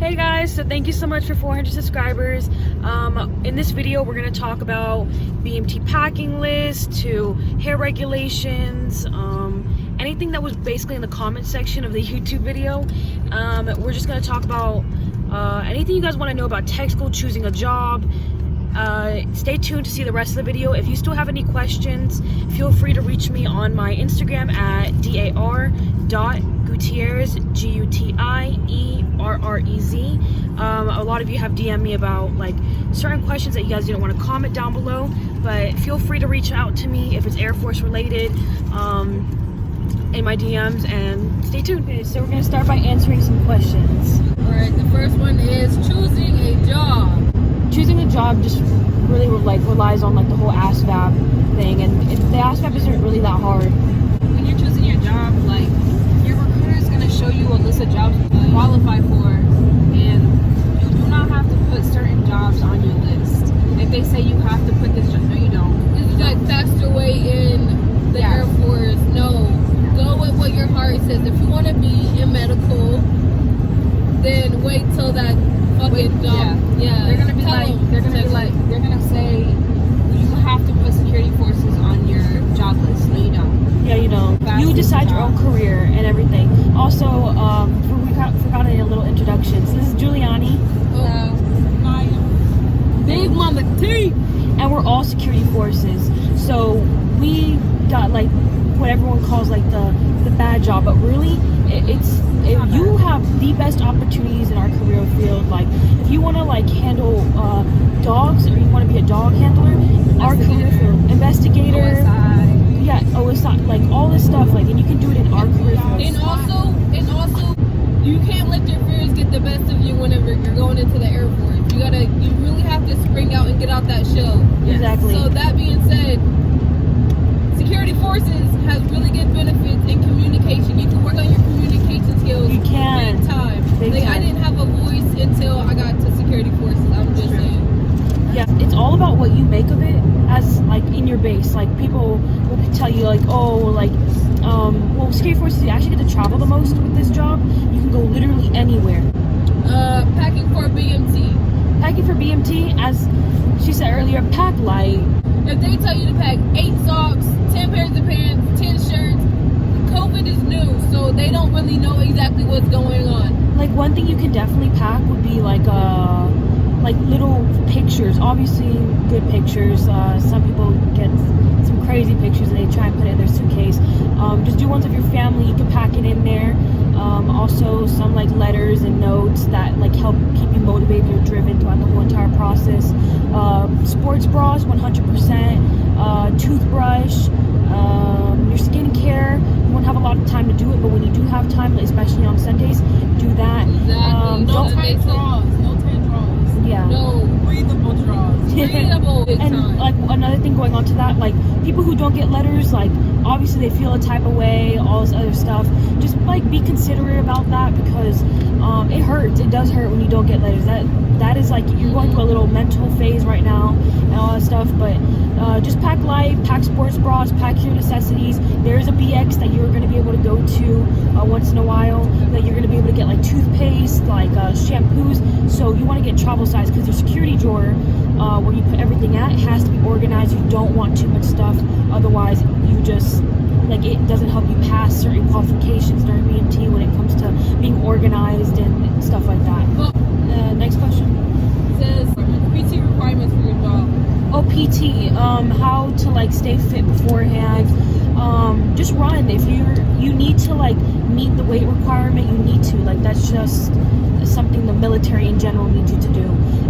Hey guys, so thank you so much for 400 subscribers. In this video we're going to talk about BMT packing list to hair regulations, anything that was basically in the comment section of the YouTube video. We're just going to talk about anything you guys want to know about tech school, choosing a job. Stay tuned to see the rest of the video. If you still have any questions, feel free to reach me on my Instagram at Dar.Gutierrez, Gutierrez. A lot of you have DM'd me about like certain questions that you guys didn't want to comment down below, but feel free to reach out to me if it's Air Force related in my DMs, and stay tuned. Okay, so we're going to start by answering some questions. Alright, the first one is choosing a job. Choosing a job just really relies on like the whole ASVAB thing, and the ASVAB isn't really that hard. When you're choosing your job, like your recruiter is going to show you a list of jobs you qualify for, and you do not have to put certain jobs on your list. If they say you have to put this job, no you don't. This is like faster way in the Air Force. No, go with what your heart says. If you want to be in medical, then wait till that fucking job. Yeah. They're gonna say you have to put security forces on your job list. No, you don't. Yeah, you don't. You decide your own career and everything. Also, we forgot a little introduction. So this is Giuliani. Big Mama T. And we're all security forces. So we got like what everyone calls like the bad job, but really you have the best opportunities in our career field. Like if you want to like handle dogs, or you want to be a dog handler, our career field, investigator, OSI, like all this stuff, like, and you can do it in our career field. And also, you can't let your fears get the best of you whenever you're going into the Air Force. You really have to spring out and get out that shell. Exactly. So that being said, security forces has really good benefits in communication. You can work on your communication skills. You can. Big time. I didn't have a voice until I got to security forces. I'm just saying. Yeah, it's all about what you make of it as like in your base. Like people will tell you like, well, security forces, you actually get to travel the most with this job. You can go literally anywhere. Packing for BMT. Packing for BMT, as she said earlier, pack light. If they tell you to pack 8 socks, 10 pairs of pants, 10 shirts, COVID is new, so they don't really know exactly what's going on. Like one thing you can definitely pack would be like little pictures. Obviously good pictures. Some people get some crazy pictures and they try and put it in their suitcase. Just do ones of your family. You can pack it in there. Also some like letters and notes that like help keep you motivated or driven throughout the whole entire process. Sports bras, 100%. Toothbrush. Your skincare. You won't have a lot of time to do it, but when you do have time, especially on Sundays, do that. Exactly. No tight draws. Yeah. No breathable draws. Breathable. And like another thing going on to that, like people who don't get letters, like obviously they feel a type of way, all this other stuff. Just like be considerate about that, because it hurts. It does hurt when you don't get letters. That is like you're going through a little mental phase right now and all that stuff. But just pack light, pack sports bras, pack your necessities. There is a BX that you're going to be able to go to once in a while. That you're going to be able to get like toothpaste, like shampoos. So you want to get travel size, because your security drawer where you put everything at, it has to be organized. You don't want too much stuff, otherwise you just like it doesn't help you pass certain qualifications during BMT when it comes to being organized and stuff like that. Next question. It says PT requirements for your job. Oh, PT, how to like stay fit beforehand. Just run. If you need to like meet the weight requirement, you need to, like, that's just something the military in general needs you to do.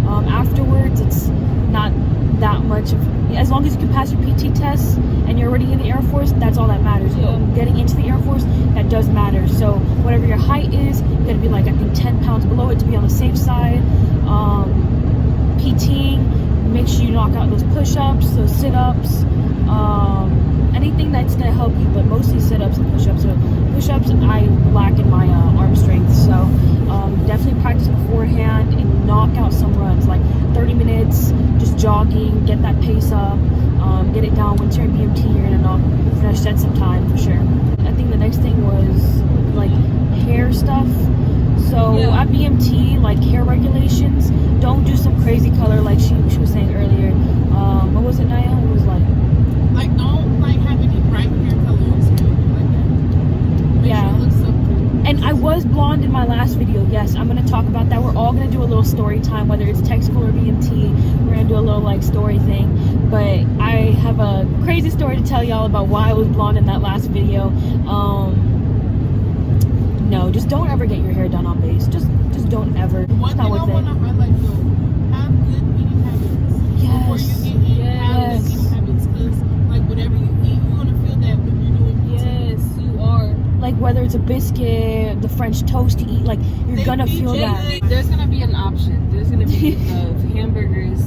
Afterwards, it's not that much of, as long as you can pass your PT tests and you're already in the Air Force, that's all that matters. Getting into the Air Force, that does matter. So whatever your height is, you gotta be like, I think 10 pounds below it to be on the safe side. PTing, make sure you knock out those push-ups, those sit-ups, anything that's gonna help you, but mostly sit-ups and push-ups. So push-ups, I lack in my arm strength, so definitely practice beforehand and knock out some runs, like 30 minutes, just jogging, get that pace up, get it down. Once you're in BMT, you're gonna shed some time for sure. I think the next thing was like hair stuff. So at BMT, like hair talk about that. We're all gonna do a little story time, whether it's tech school or BMT. We're gonna do a little like story thing. But I have a crazy story to tell y'all about why I was blonde in that last video. No, just don't ever get your hair done on base. Just don't ever. One it's not thing worth I want to highlight though, have good eating habits. Before you Yes. get in, have good eating habits. Because like whatever you eat, you're gonna feel that when you're doing BMT. Yes, you are. Like whether it's a biscuit, the French toast you eat, like you're gonna feel that. There's gonna be an option. There's gonna be the hamburgers,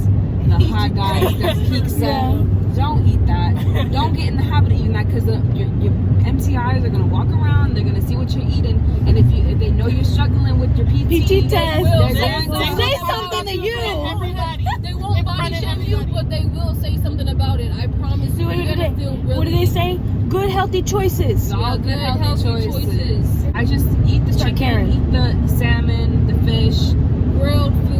the hot dogs, the pizza. Yeah. Don't eat that. Don't get in the habit of eating that, because your MTIs are gonna walk around. They're gonna see what you're eating, and if they know you're struggling with your PT test, they're they going to say something to you. Everybody. They won't body shame you, but they will say something about it. I promise you. What You're gonna feel really. do they say? Good healthy choices. all good healthy choices. choices. I just eat the Start chicken, caring. eat the salmon, the fish, Grilled food.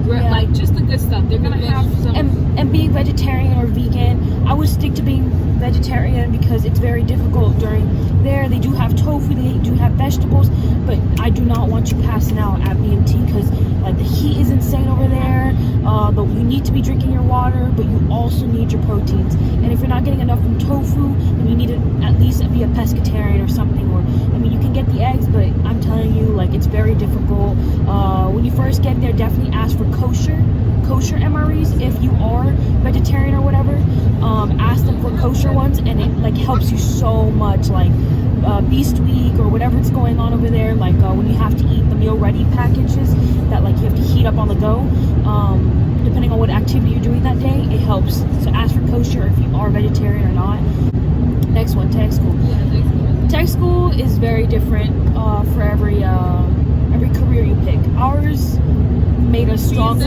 Yeah. like just the good stuff. They're gonna have some. And being vegetarian or vegan, I would stick to being vegetarian because it's very difficult during there. They do have tofu, they do have vegetables, but I do not want you passing out at BMT because like the heat is insane over there. But you need to be drinking your water, but you also need your proteins. And if you're not getting enough from tofu, then you need to at least be a pescatarian or something. Or I mean, you can get the eggs, but I'm telling you, like it's very difficult. When you first get there, definitely ask for kosher MREs if you are vegetarian or whatever. Ask them for kosher ones, and it like helps you so much. Like Beast Week or whatever it's going on over there. Like when you have to eat the meal ready packages that like you have to heat up on the go. Depending on what activity you're doing that day, it helps. So ask for kosher if you are vegetarian or not. Next one, tech school. Tech school is very different for every career you pick. Ours made us stronger.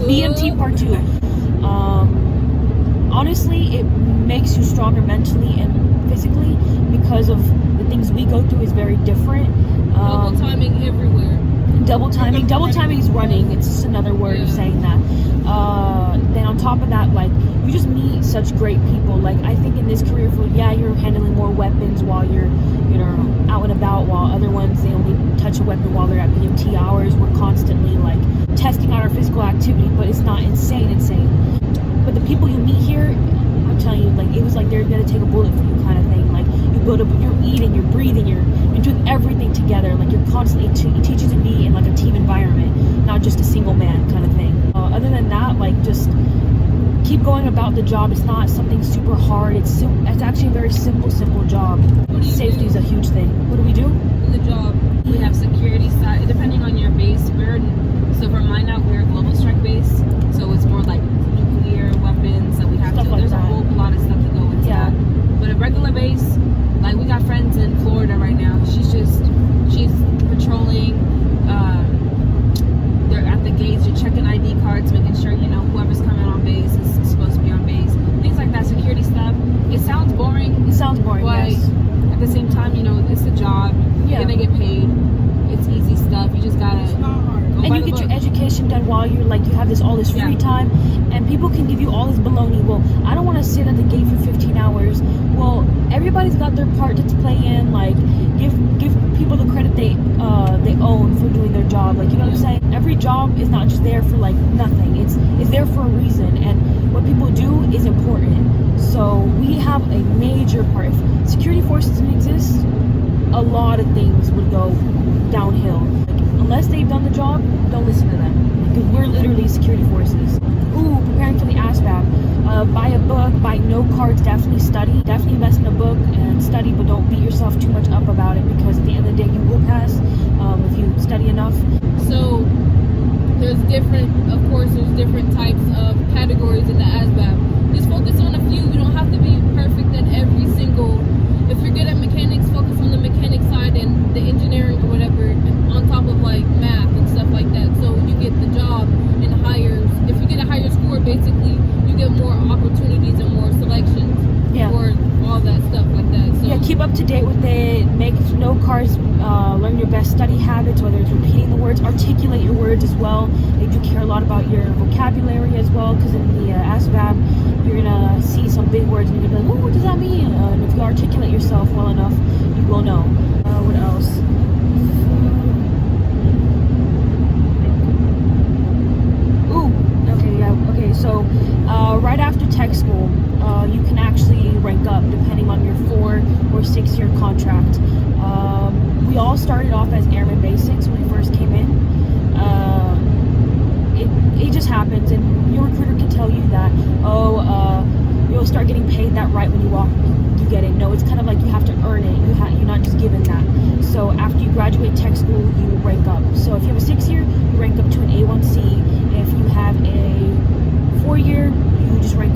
BMT part 2. Honestly, it makes you stronger mentally and physically because of the things we go through is very different. Double timing everywhere. Double timing is running. It's just another word of saying that. Then on top of that, like you just meet such great people. Like I think in this career field, you're handling more weapons while you're out and about, while other ones they only touch a weapon while they're at BMT hours. We're constantly like testing out our physical activity, but it's not insane. But the people you meet here, I'm telling you, like it was like they're gonna take a bullet for you kind of thing. Like you build up, you're eating, you're breathing, you're doing everything together. Like you're constantly it teaches you to be in like a team environment, not just a single man kind of thing. Other than that, like just keep going about the job. It's not something super hard. It's actually a very simple job. Safety is a huge thing. What do we do? In the job. We have security side, depending on your base. So for mine out, we're a global strike base, so it's more like nuclear weapons. So we have Stuff like there's that. a whole lot of stuff to go into Yeah. that. But a regular base, like we got friends in Florida right now. She's patrolling. They're at the gates. You're checking ID cards, making sure whoever's coming on base is supposed to be on base. Things like that, security stuff. It sounds boring. It sounds boring, But yes. at the same time, it's a job. Yeah. You're gonna get paid. It's easy stuff. You just gotta. It's not hard. Go And by you the get your book. education done while you're like you have all this free time, and people can give you all this baloney. Well, I don't want to sit at the gate for 15 hours. Well, everybody's got their part to play in. Like give people the credit they own for doing their job. Like you know what I'm saying? Every job is not just there for like nothing. It's there for a reason, and what people do is important. So we have a major part. If security forces didn't exist, a lot of things would go downhill. Like, unless they've done the job, don't listen to them. Because we're literally security forces. Ooh, preparing for the ASVAB. Buy a book, buy note cards, definitely study. Definitely invest in a book and study, but don't beat yourself too much up about it because at the end of the day, you will pass if you study enough. So there's different types of categories in the ASVAB. Just focus on a few. You don't have to be perfect at every single. If you're good at mechanics, focus on the mechanic side and the engineering or whatever, on top of like math and stuff like that. So you get the job and higher. If you get a higher score, basically you get more opportunities and more selections for all that stuff like that. So Yeah, keep up to date with it. Make note cards. Learn your best study habits, whether it's repeating the words, articulate your words as well. They do care a lot about your vocabulary as well, because in the ASVAB, you're gonna see some big words and you're gonna be like, oh, what does that mean? And if you articulate yourself well enough, you will know. What else?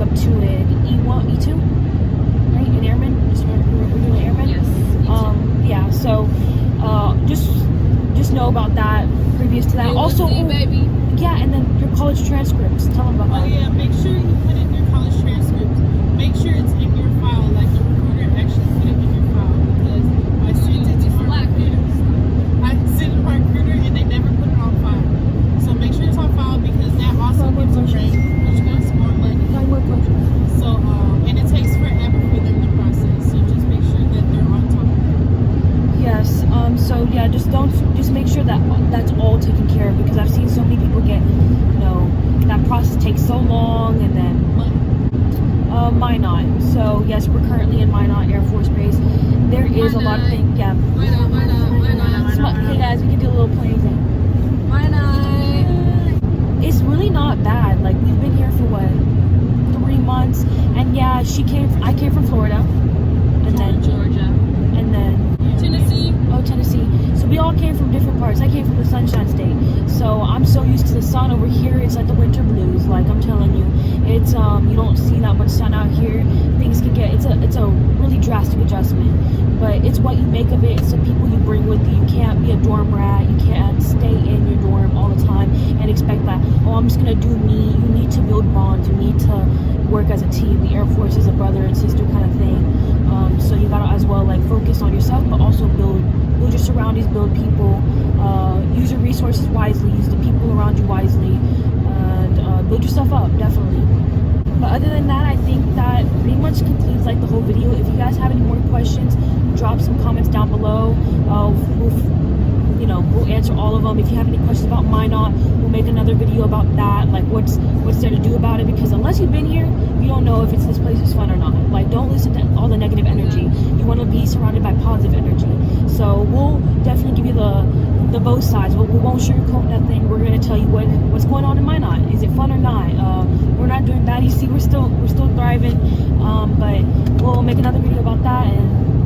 up to an E1, E2, right? An airman. We're doing airman. Yes. Yeah. So, just know about that. Previous to that, also, baby. yeah, and then your college transcripts. Tell them about Oh that. yeah, make sure you put in your college transcripts. Make sure it's in your file, like the recruiter actually put it in your file, because I sent it to our recruiter. I sent it to our recruiter and they never put it on file. So make sure it's on file, because that also gives a rank, which means more money. So and it takes forever for them to process. So just make sure that they're on top of it. Yes. So yeah, just make sure that that's all taken care of, because I've seen so many people get, that process takes so long, and then Minot. So yes, we're currently in Minot Air Force Base. There is a lot of things. Yeah. Hey guys, we can do a little plane thing. Minot. It's really not bad. Like, we've been here for what, 3 months, and yeah, I came from Florida, and then Georgia. and then Tennessee. Tennessee. So we all came from different parts. I came from the Sunshine State, so I'm so used to the sun. Over here, it's like the winter blues. Like, I'm telling you, it's you don't see that much sun out here. Things can get it's a really drastic adjustment, but it's what you make of it. It's the people you bring with you. You can't be a dorm rat. You can't stay in your dorm all the time and expect that, oh, I'm just gonna do me. You need to build bonds. You need to work as a team. The Air Force is a brother and sister kind of thing. So you gotta as well, like, focus on yourself, but also build your surroundings, build people, use your resources wisely, use the people around you wisely, and build yourself up, definitely. But other than that, I think that pretty much completes, like, the whole video. If you guys have any more questions, drop some comments down below. We'll answer all of them. If you have any questions about Minot, we'll make another video about that, like what's there to do about it, because unless you've been here, you don't know if this place is fun or not. Like, don't listen to all the negative energy. You want to be surrounded by positive energy. So we'll definitely give you the both sides, but we won't sugarcoat nothing. We're going to tell you what's going on in Minot. Is it fun or not? We're not doing bad. You see, we're still thriving, but we'll make another video about that, and